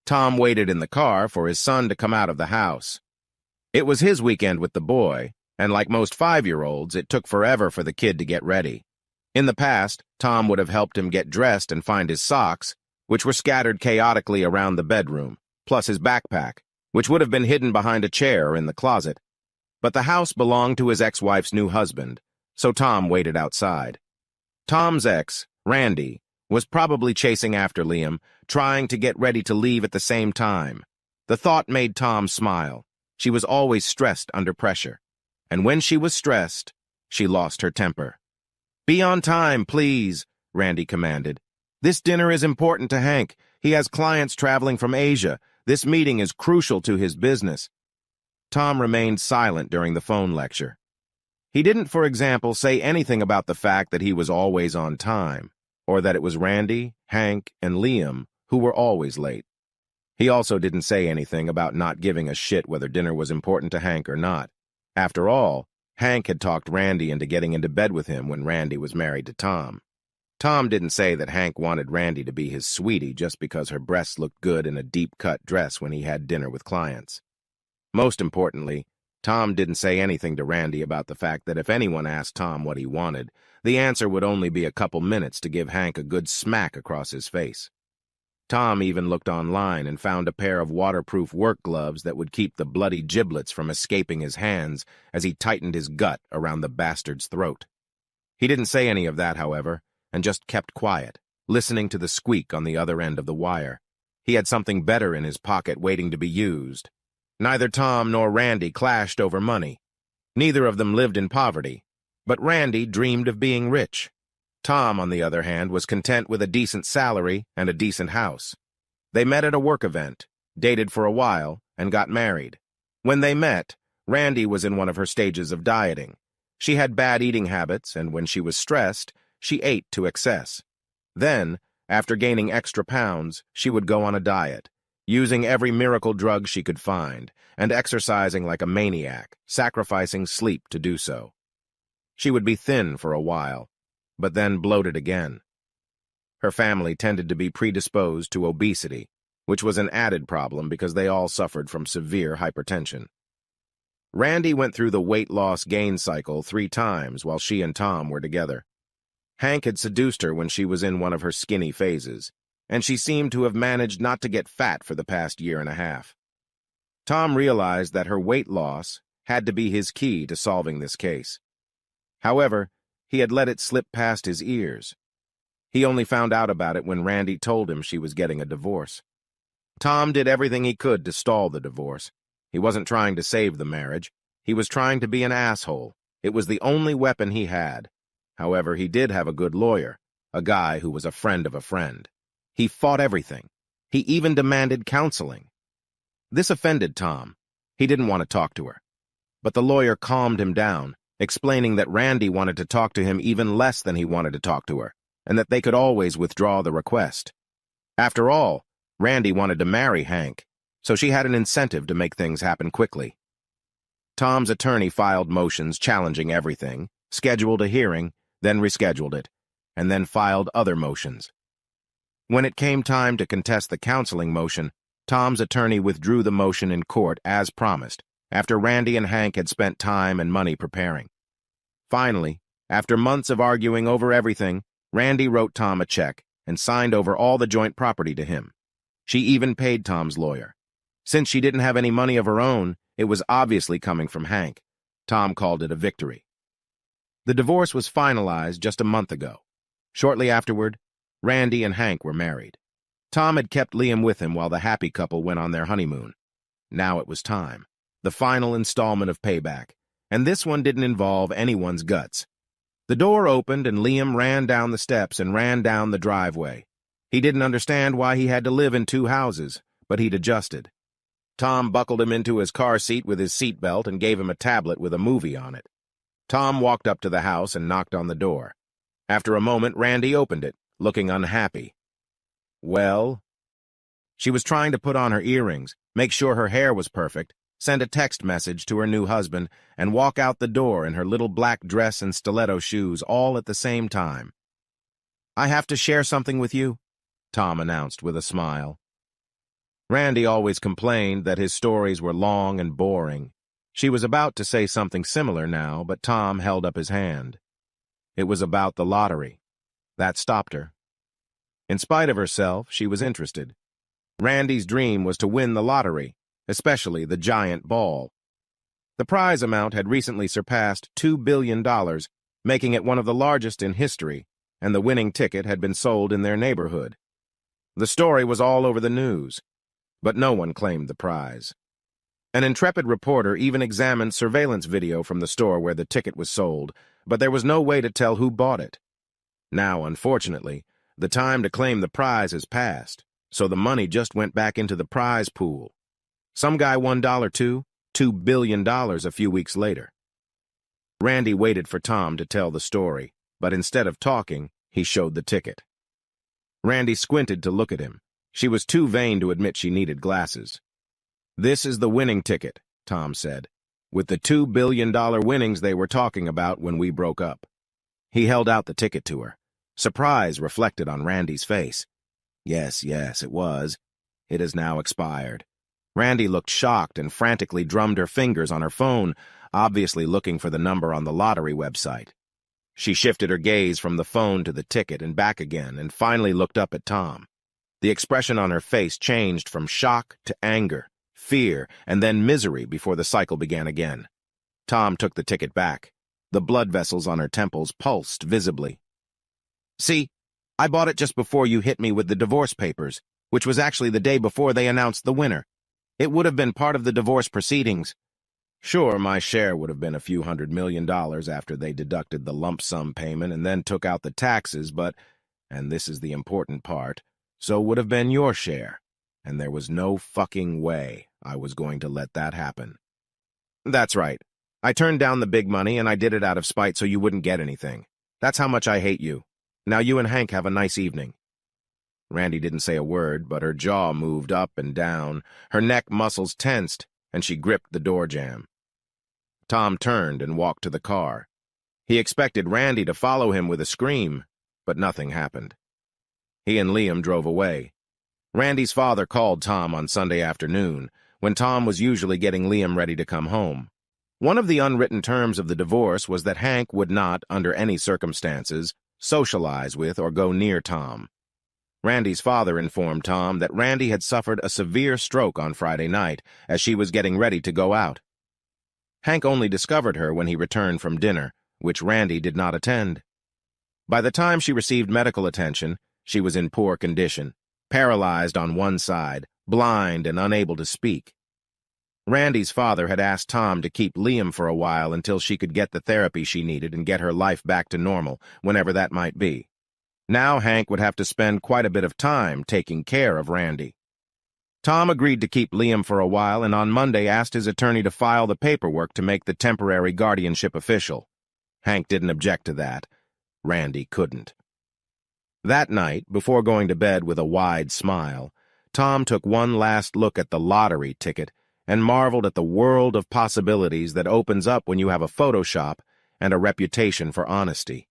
Tom waited in the car for his son to come out of the house. It was his weekend with the boy, and like most 5-year-olds, it took forever for the kid to get ready. In the past, Tom would have helped him get dressed and find his socks, which were scattered chaotically around the bedroom, plus his backpack, which would have been hidden behind a chair or in the closet. But the house belonged to his ex-wife's new husband, so Tom waited outside. Tom's ex, Randy, was probably chasing after Liam, trying to get ready to leave at the same time. The thought made Tom smile. She was always stressed under pressure, and when she was stressed, she lost her temper. "Be on time, please," Randy commanded. "This dinner is important to Hank. He has clients traveling from Asia. This meeting is crucial to his business." Tom remained silent during the phone lecture. He didn't, for example, say anything about the fact that he was always on time, or that it was Randy, Hank, and Liam who were always late. He also didn't say anything about not giving a shit whether dinner was important to Hank or not. After all, Hank had talked Randy into getting into bed with him when Randy was married to Tom. Tom didn't say that Hank wanted Randy to be his sweetie just because her breasts looked good in a deep-cut dress when he had dinner with clients. Most importantly, Tom didn't say anything to Randy about the fact that if anyone asked Tom what he wanted, the answer would only be a couple minutes to give Hank a good smack across his face. Tom even looked online and found a pair of waterproof work gloves that would keep the bloody giblets from escaping his hands as he tightened his gut around the bastard's throat. He didn't say any of that, however, and just kept quiet, listening to the squeak on the other end of the wire. He had something better in his pocket waiting to be used. Neither Tom nor Randy clashed over money. Neither of them lived in poverty, but Randy dreamed of being rich. Tom, on the other hand, was content with a decent salary and a decent house. They met at a work event, dated for a while, and got married. When they met, Randy was in one of her stages of dieting. She had bad eating habits, and when she was stressed, she ate to excess. Then, after gaining extra pounds, she would go on a diet, using every miracle drug she could find, and exercising like a maniac, sacrificing sleep to do so. She would be thin for a while, but then bloated again. Her family tended to be predisposed to obesity, which was an added problem because they all suffered from severe hypertension. Randy went through the weight loss gain cycle 3 times while she and Tom were together. Hank had seduced her when she was in one of her skinny phases, and she seemed to have managed not to get fat for the past year and a half. Tom realized that her weight loss had to be his key to solving this case. However, he had let it slip past his ears. He only found out about it when Randy told him she was getting a divorce. Tom did everything he could to stall the divorce. He wasn't trying to save the marriage. He was trying to be an asshole. It was the only weapon he had. However, he did have a good lawyer, a guy who was a friend of a friend. He fought everything. He even demanded counseling. This offended Tom. He didn't want to talk to her. But the lawyer calmed him down, explaining that Randy wanted to talk to him even less than he wanted to talk to her, and that they could always withdraw the request. After all, Randy wanted to marry Hank, so she had an incentive to make things happen quickly. Tom's attorney filed motions challenging everything, scheduled a hearing, then rescheduled it, and then filed other motions. When it came time to contest the counseling motion, Tom's attorney withdrew the motion in court as promised, after Randy and Hank had spent time and money preparing. Finally, after months of arguing over everything, Randy wrote Tom a check and signed over all the joint property to him. She even paid Tom's lawyer. Since she didn't have any money of her own, it was obviously coming from Hank. Tom called it a victory. The divorce was finalized just a month ago. Shortly afterward, Randy and Hank were married. Tom had kept Liam with him while the happy couple went on their honeymoon. Now it was time. The final installment of payback, and this one didn't involve anyone's guts. The door opened and Liam ran down the steps and ran down the driveway. He didn't understand why he had to live in 2 houses, but he'd adjusted. Tom buckled him into his car seat with his seatbelt and gave him a tablet with a movie on it. Tom walked up to the house and knocked on the door. After a moment, Randy opened it, looking unhappy. "Well?" She was trying to put on her earrings, make sure her hair was perfect, send a text message to her new husband, and walk out the door in her little black dress and stiletto shoes all at the same time. "I have to share something with you," Tom announced with a smile. Randy always complained that his stories were long and boring. She was about to say something similar now, but Tom held up his hand. It was about the lottery. That stopped her. In spite of herself, she was interested. Randy's dream was to win the lottery, especially the giant ball. The prize amount had recently surpassed $2 billion, making it one of the largest in history, and the winning ticket had been sold in their neighborhood. The story was all over the news, but no one claimed the prize. An intrepid reporter even examined surveillance video from the store where the ticket was sold, but there was no way to tell who bought it. Now, unfortunately, the time to claim the prize has passed, so the money just went back into the prize pool. Some guy won $2 billion a few weeks later. Randy waited for Tom to tell the story, but instead of talking, he showed the ticket. Randy squinted to look at him. She was too vain to admit she needed glasses. "This is the winning ticket," Tom said, "with the $2 billion winnings they were talking about when we broke up." He held out the ticket to her. Surprise reflected on Randy's face. Yes, it was. It has now expired. Randy looked shocked and frantically drummed her fingers on her phone, obviously looking for the number on the lottery website. She shifted her gaze from the phone to the ticket and back again, and finally looked up at Tom. The expression on her face changed from shock to anger, fear, and then misery before the cycle began again. Tom took the ticket back. The blood vessels on her temples pulsed visibly. "See, I bought it just before you hit me with the divorce papers, which was actually the day before they announced the winner. It would have been part of the divorce proceedings. Sure, my share would have been a few $100 million after they deducted the lump sum payment and then took out the taxes, but, and this is the important part, so would have been your share, and there was no fucking way I was going to let that happen." "That's right. I turned down the big money and I did it out of spite so you wouldn't get anything. That's how much I hate you. Now you and Hank have a nice evening." Randy didn't say a word, but her jaw moved up and down, her neck muscles tensed, and she gripped the door jamb. Tom turned and walked to the car. He expected Randy to follow him with a scream, but nothing happened. He and Liam drove away. Randy's father called Tom on Sunday afternoon, when Tom was usually getting Liam ready to come home. One of the unwritten terms of the divorce was that Hank would not, under any circumstances, socialize with or go near Tom. Randy's father informed Tom that Randy had suffered a severe stroke on Friday night as she was getting ready to go out. Hank only discovered her when he returned from dinner, which Randy did not attend. By the time she received medical attention, she was in poor condition, paralyzed on one side, blind and unable to speak. Randy's father had asked Tom to keep Liam for a while until she could get the therapy she needed and get her life back to normal, whenever that might be. Now Hank would have to spend quite a bit of time taking care of Randy. Tom agreed to keep Liam for a while and on Monday asked his attorney to file the paperwork to make the temporary guardianship official. Hank didn't object to that. Randy couldn't. That night, before going to bed with a wide smile, Tom took one last look at the lottery ticket and marveled at the world of possibilities that opens up when you have a Photoshop and a reputation for honesty.